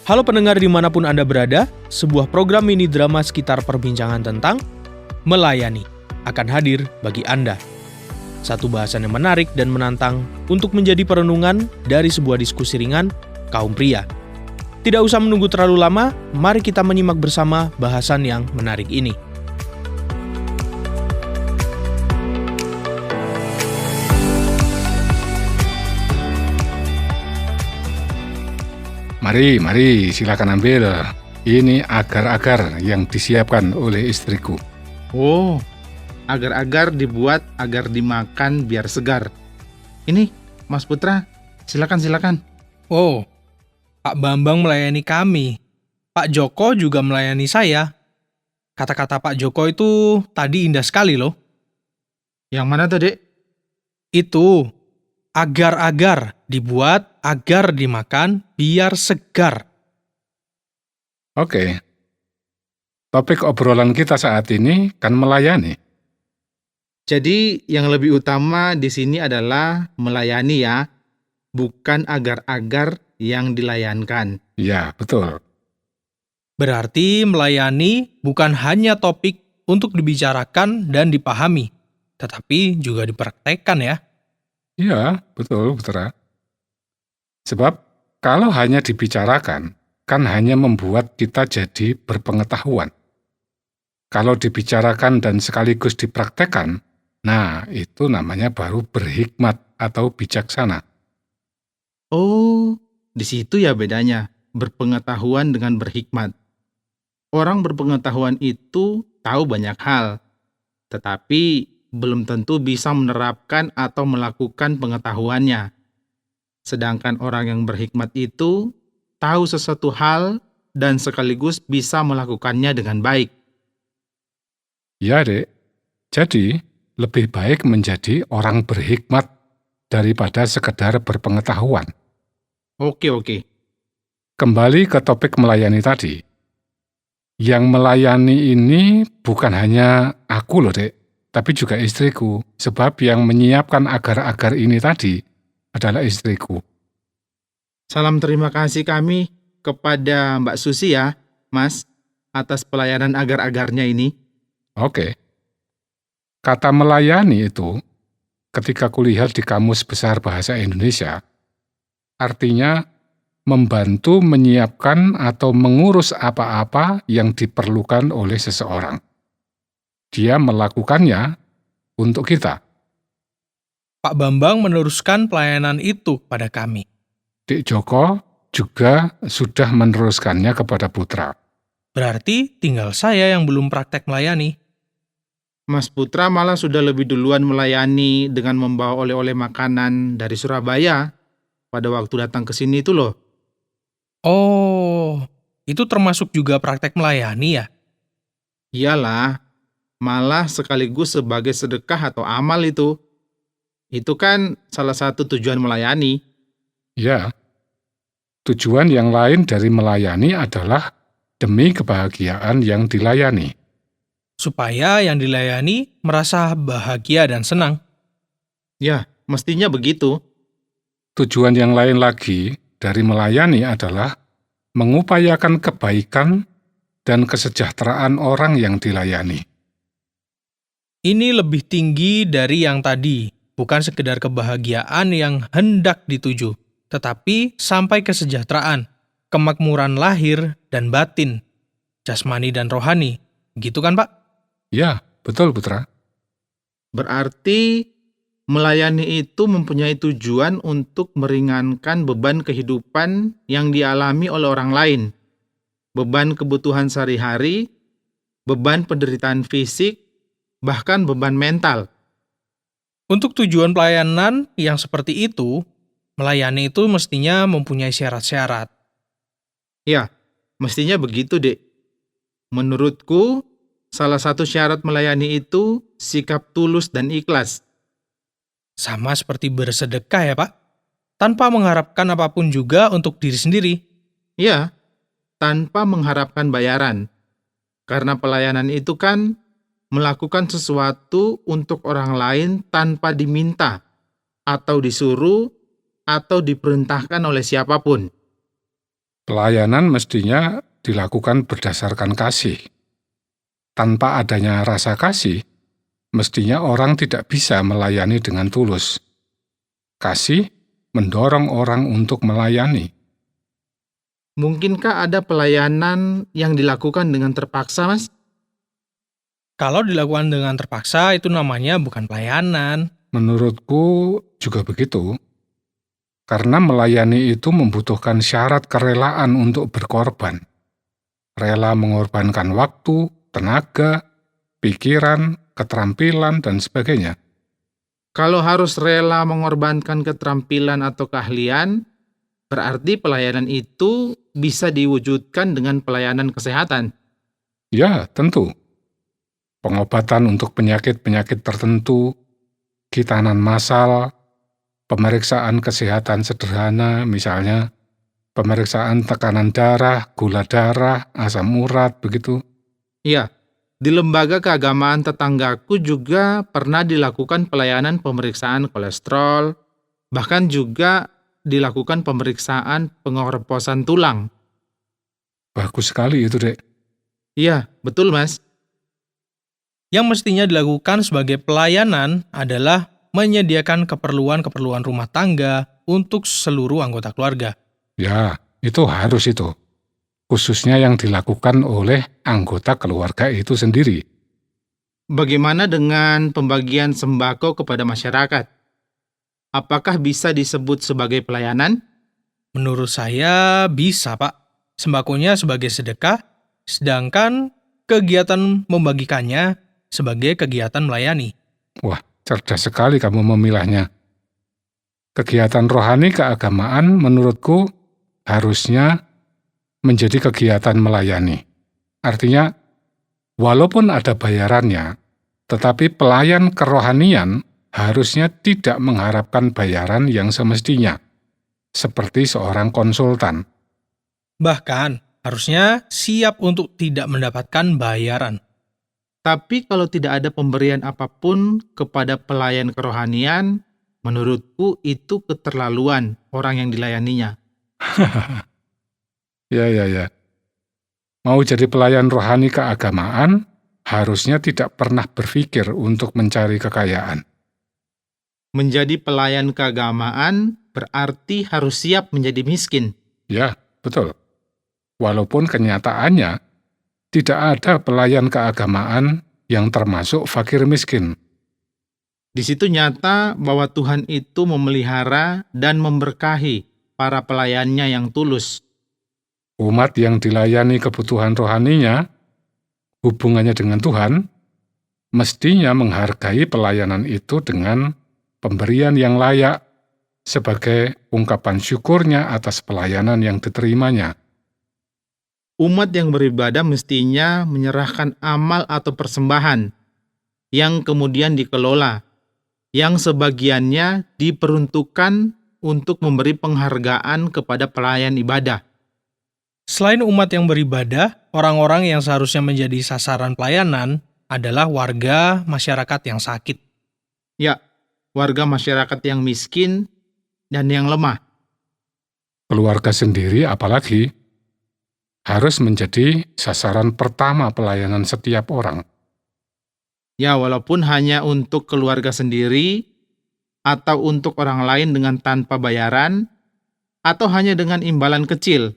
Halo pendengar dimanapun Anda berada, sebuah program mini drama sekitar perbincangan tentang melayani akan hadir bagi Anda. Satu bahasan yang menarik dan menantang untuk menjadi perenungan dari sebuah diskusi ringan kaum pria. Tidak usah menunggu terlalu lama, mari kita menyimak bersama bahasan yang menarik ini. Mari, silakan ambil. Ini agar-agar yang disiapkan oleh istriku. Oh, agar-agar dibuat agar dimakan biar segar. Ini, Mas Putra, silakan. Oh, Pak Bambang melayani kami. Pak Joko juga melayani saya. Kata-kata Pak Joko itu tadi indah sekali loh. Yang mana tuh, Dek? Itu, agar-agar dibuat agar dimakan biar segar. Oke. Topik obrolan kita saat ini kan melayani. Jadi yang lebih utama di sini adalah melayani ya, bukan agar-agar yang dilayankan. Ya, betul. Berarti melayani bukan hanya topik untuk dibicarakan dan dipahami, tetapi juga dipraktekkan ya. Ya, betul, Putra. Sebab kalau hanya dibicarakan, kan hanya membuat kita jadi berpengetahuan. Kalau dibicarakan dan sekaligus dipraktekkan, nah itu namanya baru berhikmat atau bijaksana. Oh, di situ ya bedanya, berpengetahuan dengan berhikmat. Orang berpengetahuan itu tahu banyak hal, tetapi belum tentu bisa menerapkan atau melakukan pengetahuannya. Sedangkan orang yang berhikmat itu tahu sesuatu hal dan sekaligus bisa melakukannya dengan baik. Ya, Dek. Jadi, lebih baik menjadi orang berhikmat daripada sekedar berpengetahuan. Oke. Kembali ke topik melayani tadi. Yang melayani ini bukan hanya aku loh, Dek, tapi juga istriku. Sebab yang menyiapkan agar-agar ini tadi adalah istriku. Salam terima kasih kami kepada Mbak Susi ya, Mas, atas pelayanan agar-agarnya ini. Oke. Kata melayani itu, ketika kulihat di Kamus Besar Bahasa Indonesia, artinya membantu menyiapkan atau mengurus apa-apa yang diperlukan oleh seseorang. Dia melakukannya untuk kita. Pak Bambang meneruskan pelayanan itu pada kami. Dik Joko juga sudah meneruskannya kepada Putra. Berarti tinggal saya yang belum praktek melayani. Mas Putra malah sudah lebih duluan melayani dengan membawa oleh-oleh makanan dari Surabaya pada waktu datang ke sini itu loh. Oh, itu termasuk juga praktek melayani ya? Iyalah, malah sekaligus sebagai sedekah atau amal itu. Itu kan salah satu tujuan melayani. Ya, tujuan yang lain dari melayani adalah demi kebahagiaan yang dilayani. Supaya yang dilayani merasa bahagia dan senang. Ya, mestinya begitu. Tujuan yang lain lagi dari melayani adalah mengupayakan kebaikan dan kesejahteraan orang yang dilayani. Ini lebih tinggi dari yang tadi, bukan sekedar kebahagiaan yang hendak dituju, tetapi sampai kesejahteraan, kemakmuran lahir dan batin, jasmani dan rohani. Gitu kan, Pak? Ya, betul Putra. Berarti melayani itu mempunyai tujuan untuk meringankan beban kehidupan yang dialami oleh orang lain. Beban kebutuhan sehari-hari, beban penderitaan fisik, bahkan beban mental. Untuk tujuan pelayanan yang seperti itu, melayani itu mestinya mempunyai syarat-syarat. Ya, mestinya begitu, Dek. Menurutku, salah satu syarat melayani itu sikap tulus dan ikhlas. Sama seperti bersedekah ya, Pak? Tanpa mengharapkan apapun juga untuk diri sendiri. Ya, tanpa mengharapkan bayaran. Karena pelayanan itu kan melakukan sesuatu untuk orang lain tanpa diminta, atau disuruh, atau diperintahkan oleh siapapun. Pelayanan mestinya dilakukan berdasarkan kasih. Tanpa adanya rasa kasih, mestinya orang tidak bisa melayani dengan tulus. Kasih mendorong orang untuk melayani. Mungkinkah ada pelayanan yang dilakukan dengan terpaksa, Mas? Kalau dilakukan dengan terpaksa, itu namanya bukan pelayanan. Menurutku juga begitu. Karena melayani itu membutuhkan syarat kerelaan untuk berkorban. Rela mengorbankan waktu, tenaga, pikiran, keterampilan, dan sebagainya. Kalau harus rela mengorbankan keterampilan atau keahlian, berarti pelayanan itu bisa diwujudkan dengan pelayanan kesehatan. Ya, tentu. Pengobatan untuk penyakit-penyakit tertentu, khitanan massal, pemeriksaan kesehatan sederhana, misalnya pemeriksaan tekanan darah, gula darah, asam urat, begitu. Iya, di lembaga keagamaan tetanggaku juga pernah dilakukan pelayanan pemeriksaan kolesterol, bahkan juga dilakukan pemeriksaan pengorposan tulang. Bagus sekali itu, Dek. Iya, betul, Mas. Yang mestinya dilakukan sebagai pelayanan adalah menyediakan keperluan-keperluan rumah tangga untuk seluruh anggota keluarga. Ya, itu harus itu. Khususnya yang dilakukan oleh anggota keluarga itu sendiri. Bagaimana dengan pembagian sembako kepada masyarakat? Apakah bisa disebut sebagai pelayanan? Menurut saya bisa, Pak. Sembakonya sebagai sedekah, sedangkan kegiatan membagikannya sebagai kegiatan melayani. Wah, cerdas sekali kamu memilahnya. Kegiatan rohani keagamaan menurutku harusnya menjadi kegiatan melayani. Artinya, walaupun ada bayarannya, tetapi pelayan kerohanian harusnya tidak mengharapkan bayaran yang semestinya, seperti seorang konsultan. Bahkan, harusnya siap untuk tidak mendapatkan bayaran. Tapi kalau tidak ada pemberian apapun kepada pelayan kerohanian, menurutku itu keterlaluan orang yang dilayaninya. Ya. Mau jadi pelayan rohani keagamaan, harusnya tidak pernah berpikir untuk mencari kekayaan. Menjadi pelayan keagamaan berarti harus siap menjadi miskin. Ya, betul. Walaupun kenyataannya, tidak ada pelayan keagamaan yang termasuk fakir miskin. Di situ nyata bahwa Tuhan itu memelihara dan memberkahi para pelayannya yang tulus. Umat yang dilayani kebutuhan rohaninya, hubungannya dengan Tuhan, mestinya menghargai pelayanan itu dengan pemberian yang layak sebagai ungkapan syukurnya atas pelayanan yang diterimanya. Umat yang beribadah mestinya menyerahkan amal atau persembahan yang kemudian dikelola, yang sebagiannya diperuntukkan untuk memberi penghargaan kepada pelayan ibadah. Selain umat yang beribadah, orang-orang yang seharusnya menjadi sasaran pelayanan adalah warga masyarakat yang sakit. Ya, warga masyarakat yang miskin dan yang lemah. Keluarga sendiri apalagi harus menjadi sasaran pertama pelayanan setiap orang. Ya, walaupun hanya untuk keluarga sendiri, atau untuk orang lain dengan tanpa bayaran, atau hanya dengan imbalan kecil.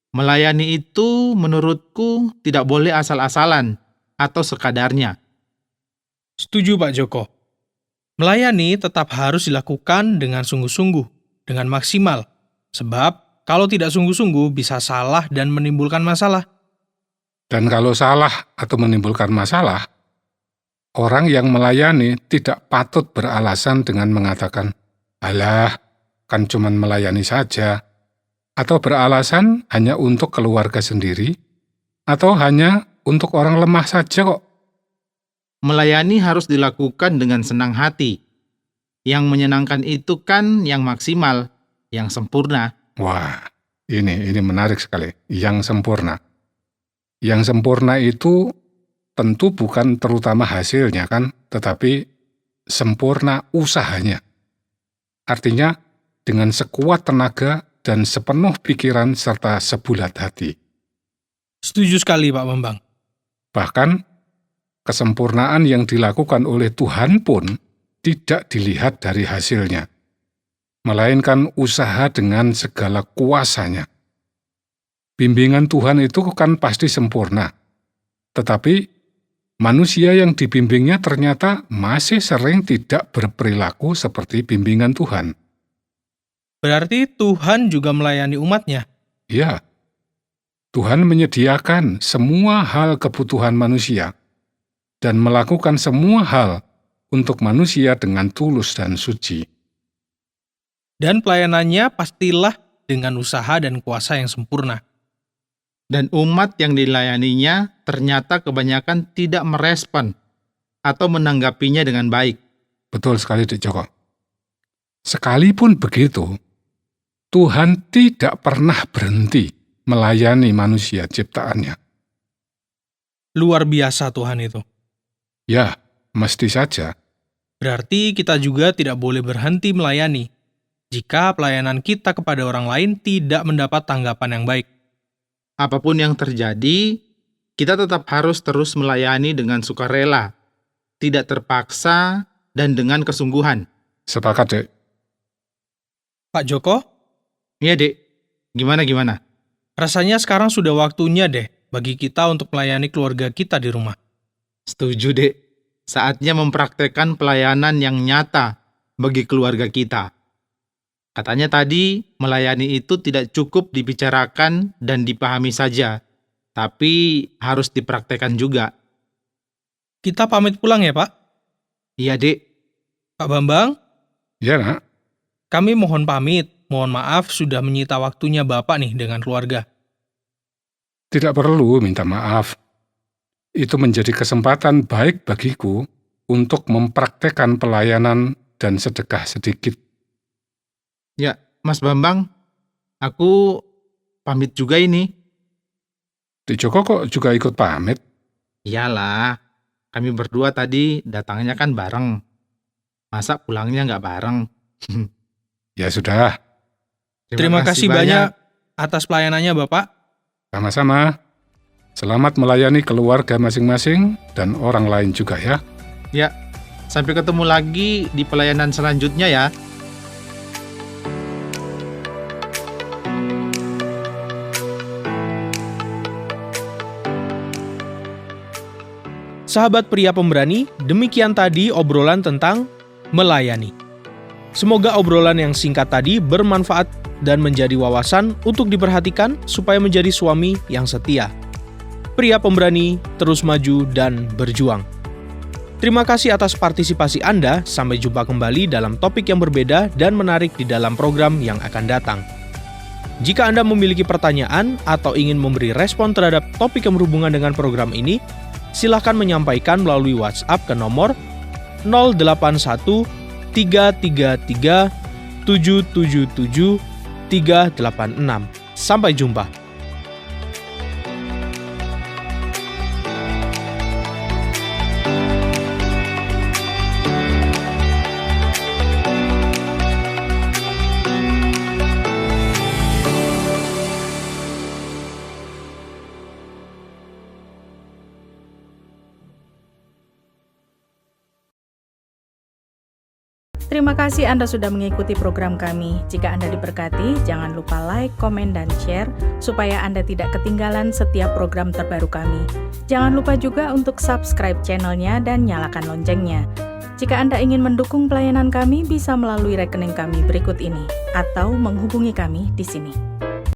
Melayani itu menurutku tidak boleh asal-asalan atau sekadarnya. Setuju Pak Joko. Melayani tetap harus dilakukan dengan sungguh-sungguh, dengan maksimal. Sebab kalau tidak sungguh-sungguh bisa salah dan menimbulkan masalah. Dan kalau salah atau menimbulkan masalah, orang yang melayani tidak patut beralasan dengan mengatakan, "Alah, kan cuman melayani saja." Atau beralasan hanya untuk keluarga sendiri, atau hanya untuk orang lemah saja kok. Melayani harus dilakukan dengan senang hati. Yang menyenangkan itu kan yang maksimal, yang sempurna. Wah, ini menarik sekali. Yang sempurna. Yang sempurna itu tentu bukan terutama hasilnya kan, tetapi sempurna usahanya. Artinya dengan sekuat tenaga dan sepenuh pikiran serta sebulat hati. Setuju sekali Pak Bambang. Bahkan, kesempurnaan yang dilakukan oleh Tuhan pun tidak dilihat dari hasilnya, melainkan usaha dengan segala kuasanya. Bimbingan Tuhan itu kan pasti sempurna, tetapi manusia yang dibimbingnya ternyata masih sering tidak berperilaku seperti bimbingan Tuhan. Berarti Tuhan juga melayani umatnya. Ya, Tuhan menyediakan semua hal kebutuhan manusia dan melakukan semua hal untuk manusia dengan tulus dan suci. Dan pelayanannya pastilah dengan usaha dan kuasa yang sempurna. Dan umat yang dilayaninya ternyata kebanyakan tidak merespon atau menanggapinya dengan baik. Betul sekali, Dik Joko. Sekalipun begitu, Tuhan tidak pernah berhenti melayani manusia ciptaannya. Luar biasa Tuhan itu. Ya, mesti saja. Berarti kita juga tidak boleh berhenti melayani jika pelayanan kita kepada orang lain tidak mendapat tanggapan yang baik. Apapun yang terjadi, kita tetap harus terus melayani dengan sukarela, tidak terpaksa, dan dengan kesungguhan. Sepakat, Dek. Pak Joko, Iya, Dek. Gimana? rasanya sekarang sudah waktunya deh bagi kita untuk melayani keluarga kita di rumah. Setuju, Dek. Saatnya mempraktekkan pelayanan yang nyata bagi keluarga kita. Katanya tadi, melayani itu tidak cukup dibicarakan dan dipahami saja, tapi harus dipraktekkan juga. Kita pamit pulang ya Pak. Iya, Dek. Pak Bambang, Ya, Nak. kami mohon pamit. Mohon maaf sudah menyita waktunya Bapak nih dengan keluarga. Tidak perlu minta maaf. Itu menjadi kesempatan baik bagiku untuk mempraktekkan pelayanan dan sedekah sedikit. Ya, Mas Bambang, aku pamit juga ini. Dik Joko kok juga ikut pamit? Iyalah, kami berdua tadi datangnya kan bareng. Masa pulangnya nggak bareng? Ya sudah, Terima kasih banyak atas pelayanannya Bapak. sama-sama. Selamat melayani keluarga masing-masing dan orang lain juga ya. Ya, sampai ketemu lagi di pelayanan selanjutnya ya. Sahabat pria pemberani, demikian tadi obrolan tentang melayani. Semoga obrolan yang singkat tadi bermanfaat dan menjadi wawasan untuk diperhatikan supaya menjadi suami yang setia. Pria pemberani, terus maju dan berjuang. Terima kasih atas partisipasi Anda, sampai jumpa kembali dalam topik yang berbeda dan menarik di dalam program yang akan datang. Jika Anda memiliki pertanyaan atau ingin memberi respon terhadap topik yang berhubungan dengan program ini, silakan menyampaikan melalui WhatsApp ke nomor 081 333 777 386. Sampai jumpa. Terima kasih Anda sudah mengikuti program kami. Jika Anda diberkati, jangan lupa like, komen, dan share supaya Anda tidak ketinggalan setiap program terbaru kami. Jangan lupa juga untuk subscribe channelnya dan nyalakan loncengnya. Jika Anda ingin mendukung pelayanan kami, bisa melalui rekening kami berikut ini atau menghubungi kami di sini.